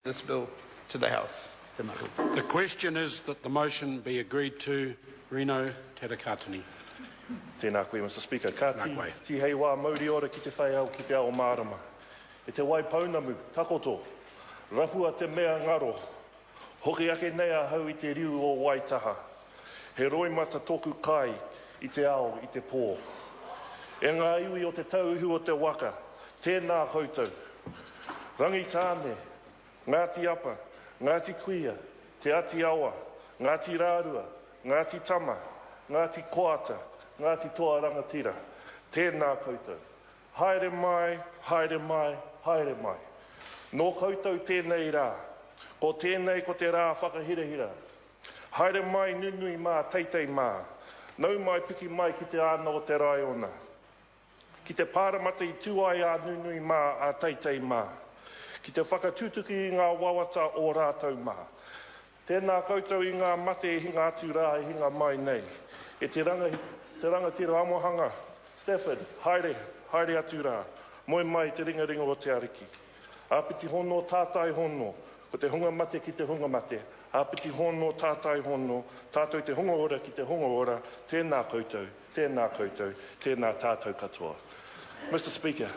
this bill to the House. The question is that the motion be agreed to. Reno Terakatini. Tēnā koe, Mr. Speaker. Ka ti hei wā mauri ora ki te whai au ki te ao mārama. E te wai paunamu, takoto, rafua te mea ngaro, hoki ake nei a hau I te riu o Waitaha. He roi mata toku kai I te ao I te pō. E ngā iwi o te tauihu o te waka, tēnā koutou. Rangi tāne, Ngāti apa, Ngāti kuia, te ati awa, Ngāti rārua, Ngāti tama, Ngāti koata, Ngāti toa rangatira. Tēnā koutou. Haere mai, haere mai, haere mai. Nō koutou tēnei rā. Ko tēnei ko te rā whakahirahira. Haere mai nunui mā, teitei mā. Nau mai piki mai ki te āna o te raiona. Ki te pāramata I tuai a nunui mā, a teitei mā. Ki te whakatutuki I ngā wawata o rātou mā. Tēnā koutou I ngā mate e hinga atu rā e hinga mai nei. E te rangatira amohanga, Stafford, haere atu rā. Moe mai te ringaringa o te ariki. Āpiti hono, tātai hono. Ko te hunga mate ki te hunga mate. Āpiti hono, tātai hono. Tātou te hunga ora ki te hunga ora. Tēnā koutou, tēnā koutou, tēnā tātou katoa. Mr. Speaker,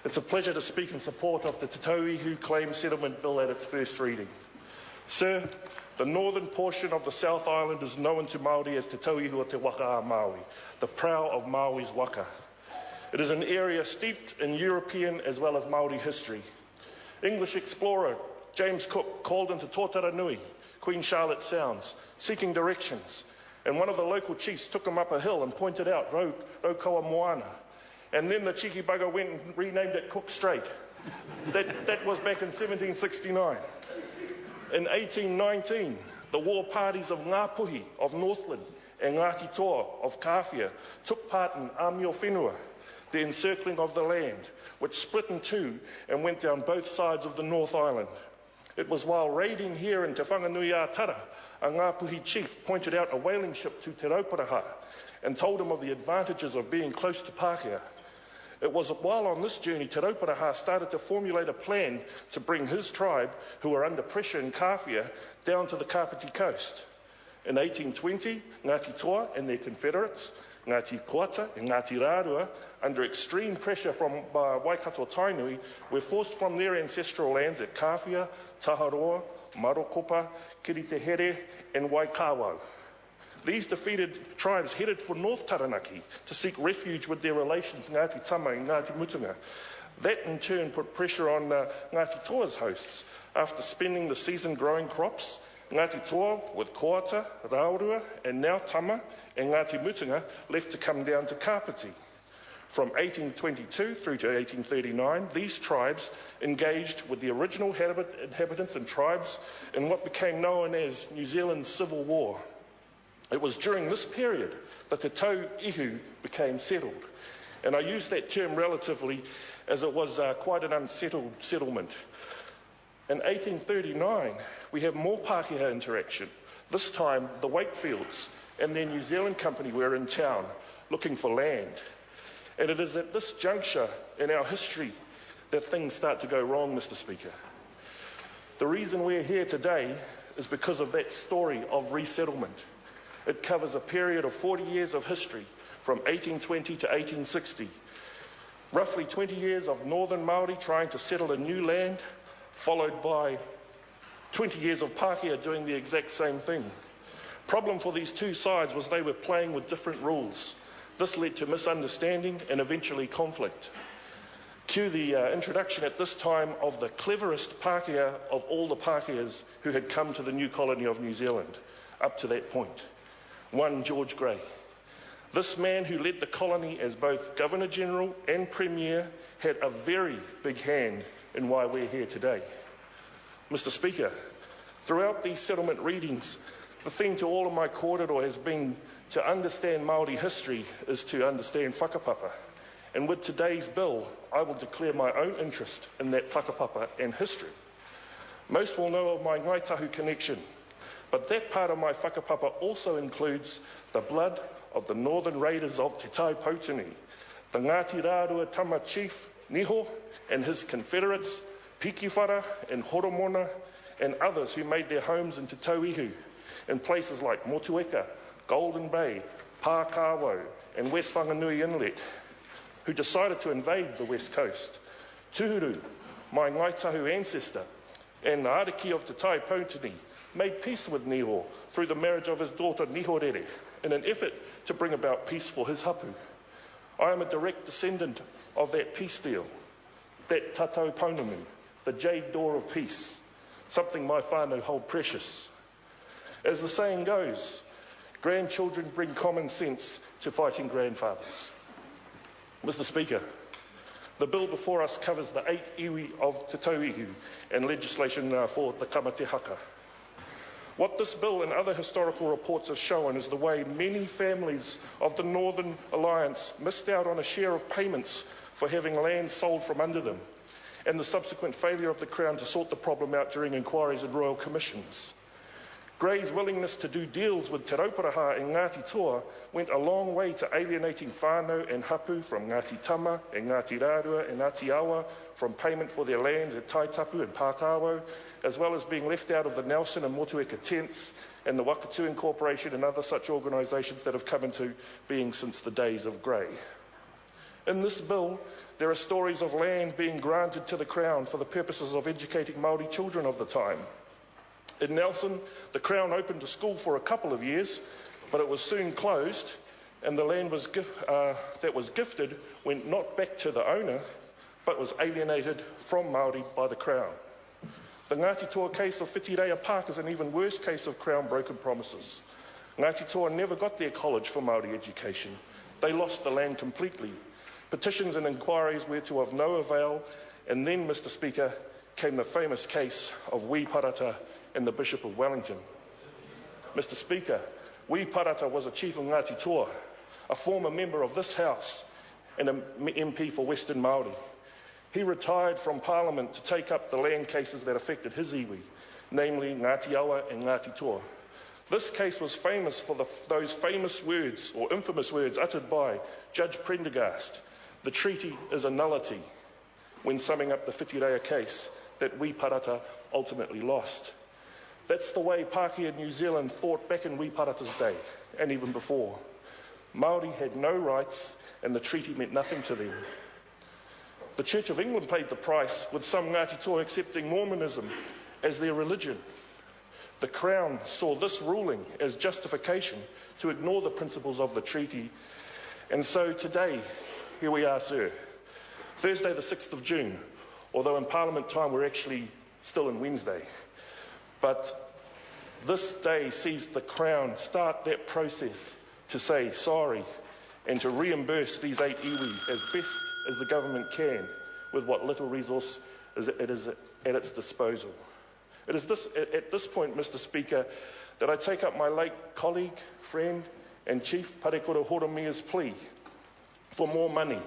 it's a pleasure to speak in support of the Te Tauihu Claim Settlement Bill at its first reading. Sir, the northern portion of the South Island is known to Māori as Te Tauihu o Te Waka a Māui, the prow of Māui's waka. It is an area steeped in European as well as Māori history. English explorer James Cook called into Tōtaranui, Queen Charlotte Sounds, seeking directions, and one of the local chiefs took him up a hill and pointed out Raukaua Moana. And then the cheeky bugger went and renamed it Cook Strait. That was back in 1769. In 1819, the war parties of Ngāpuhi of Northland and Ngāti Toa of Kāwhia took part in Āmio Whenua, the encircling of the land, which split in two and went down both sides of the North Island. It was while raiding here in Te Whanganui a Tara, a Ngāpuhi chief pointed out a whaling ship to Te Rauparaha and told him of the advantages of being close to Pākehā. It was while on this journey Te Rauparaha started to formulate a plan to bring his tribe, who were under pressure in Kāwhia, down to the Kapiti coast. In 1820, Ngāti Toa and their confederates, Ngāti Koata and Ngāti Rārua, under extreme pressure from Waikato Tainui, were forced from their ancestral lands at Kāwhia, Taharoa, Marokopa, Kiritehere and Waikawau. These defeated tribes headed for North Taranaki to seek refuge with their relations Ngāti Tama and Ngāti Mutunga. That in turn put pressure on Ngāti Toa's hosts. After spending the season growing crops, Ngāti Toa with Koata, Raurua and now Tama and Ngāti Mutunga left to come down to Kapiti. From 1822 through to 1839, these tribes engaged with the original inhabitants and tribes in what became known as New Zealand's Civil War. It was during this period that the Tauihu became settled. And I use that term relatively as it was quite an unsettled settlement. In 1839, we have more Pākehā interaction. This time, the Wakefields and their New Zealand company were in town looking for land. And it is at this juncture in our history that things start to go wrong, Mr. Speaker. The reason we're here today is because of that story of resettlement. It covers a period of 40 years of history, from 1820 to 1860. Roughly 20 years of northern Māori trying to settle a new land, followed by 20 years of Pākehā doing the exact same thing. Problem for these two sides was they were playing with different rules. This led to misunderstanding and eventually conflict. Cue the introduction at this time of the cleverest Pākehā of all the Pākehās who had come to the new colony of New Zealand up to that point. One George Grey. This man who led the colony as both Governor-General and Premier had a very big hand in why we're here today. Mr. Speaker, throughout these settlement readings, the theme to all of my kōrero has been to understand Māori history is to understand whakapapa. And with today's bill, I will declare my own interest in that whakapapa and history. Most will know of my Ngaitahu connection, but that part of my whakapapa also includes the blood of the northern raiders of Te Taipōtini, the Ngāti Rārua Tama chief Niho and his confederates Pikiwhara and Horomona and others who made their homes into tauihu in places like Motueka, Golden Bay, Pākawo and West Whanganui Inlet, who decided to invade the West Coast. Tuhuru, my Ngaitahu ancestor, and the Ariki of Te Tai Pautini made peace with Niho through the marriage of his daughter Nihorere in an effort to bring about peace for his hapu. I am a direct descendant of that peace deal, that Tatau Pounamu, the jade door of peace, something my whānau hold precious. As the saying goes, grandchildren bring common sense to fighting grandfathers. Mr. Speaker, the bill before us covers the 8 iwi of Te Tauihu and legislation for the Kamate Haka. What this bill and other historical reports have shown is the way many families of the Northern Alliance missed out on a share of payments for having land sold from under them, and the subsequent failure of the Crown to sort the problem out during inquiries and royal commissions. Grey's willingness to do deals with Te Rauparaha and Ngāti Toa went a long way to alienating whānau and hapu from Ngāti Tama and Ngāti Rārua and Ngāti Awa from payment for their lands at Taitapu and Pākawo, as well as being left out of the Nelson and Motueka tents and the Wakatu Incorporation and other such organisations that have come into being since the days of Grey. In this bill, there are stories of land being granted to the Crown for the purposes of educating Māori children of the time. In Nelson, the Crown opened a school for a couple of years, but it was soon closed, and the land that was gifted went not back to the owner, but was alienated from Māori by the Crown. The Ngāti Toa case of Whitireia Park is an even worse case of Crown broken promises. Ngāti Toa never got their college for Māori education. They lost the land completely. Petitions and inquiries were to of no avail, and then, Mr. Speaker, came the famous case of Wee Parata and the Bishop of Wellington. Mr. Speaker, Wee Parata was a chief of Ngāti Toa, a former member of this House and an MP for Western Māori. He retired from Parliament to take up the land cases that affected his iwi, namely Ngāti Awa and Ngāti Toa. This case was famous for those famous words, or infamous words, uttered by Judge Prendergast: "The treaty is a nullity," when summing up the Whitireia case that Wee Parata ultimately lost. That's the way Pākehā New Zealand thought back in Wee Parata's day, and even before. Māori had no rights, and the treaty meant nothing to them. The Church of England paid the price, with some Ngāti Toa accepting Mormonism as their religion. The Crown saw this ruling as justification to ignore the principles of the treaty. And so today, here we are, sir. Thursday the 6th of June, although in Parliament time we're actually still in Wednesday. But this day sees the Crown start that process to say sorry and to reimburse these 8 iwi as best as the government can with what little resource it is at its disposal. It is at this point, Mr. Speaker, that I take up my late colleague, friend and Chief Parekura Horomia's plea for more money.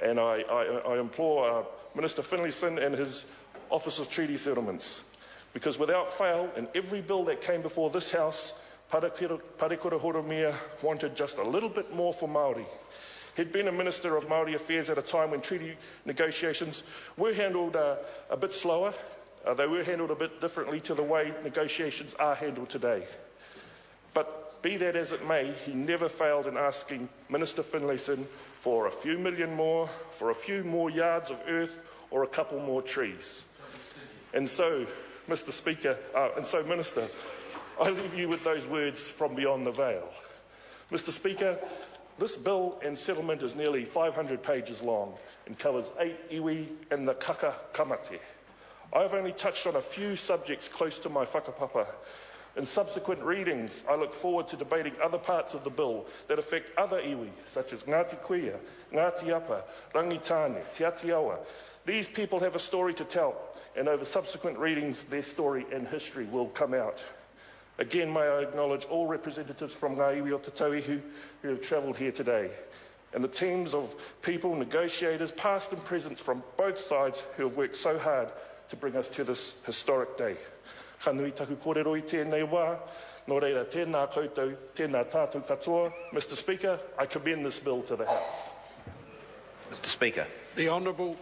And I implore Minister Finlayson and his Office of Treaty Settlements, because without fail, in every bill that came before this House, Parekura Horomia wanted just a little bit more for Māori. He'd been a Minister of Māori Affairs at a time when treaty negotiations were handled a bit slower. They were handled a bit differently to the way negotiations are handled today. But be that as it may, he never failed in asking Minister Finlayson for a few million more, for a few more yards of earth, or a couple more trees. And so, Mr. Speaker, Minister, I leave you with those words from beyond the veil. Mr. Speaker, this bill and settlement is nearly 500 pages long and covers 8 iwi and the kaka kamate. I've only touched on a few subjects close to my whakapapa. In subsequent readings, I look forward to debating other parts of the bill that affect other iwi, such as Ngāti Kuia, Ngāti Apa, Rangitane, Te Atiawa. These people have a story to tell, and over subsequent readings, their story and history will come out. Again, may I acknowledge all representatives from Ngā iwi o Te Tauihu who have travelled here today, and the teams of people, negotiators, past and present from both sides who have worked so hard to bring us to this historic day. Whanui taku kōrero I tēnei wā, nō reira tēnā koutou, tēnā tātou katoa. Mr. Speaker, I commend this bill to the House. Mr. Speaker. The Honourable